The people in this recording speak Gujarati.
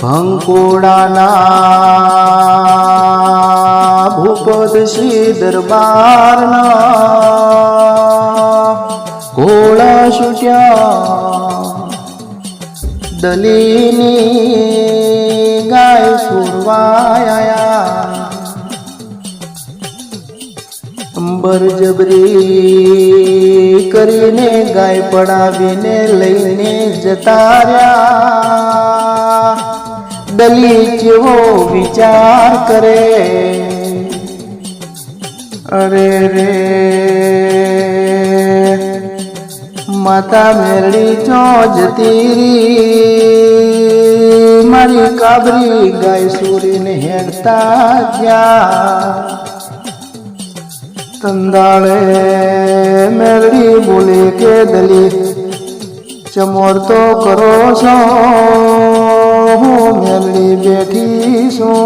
ભંકોડાના ભૂપત શ્રી દરબારના ઘોડા છૂટ્યા દલીની ગાય છોડવાયા અંબર જબરી કરીને ગાય પડાવીને લઈને જતા રહ્યા દલી જેવો વિચાર કરે અરે રે માતા મેરડી ચો જતી મારી કાબરી ગાય સુરીને હેડતા ગયા તંદાળે મેરડી બોલે કે દલી ચમોર તો કરો છો હું મેરડી બેઠી છું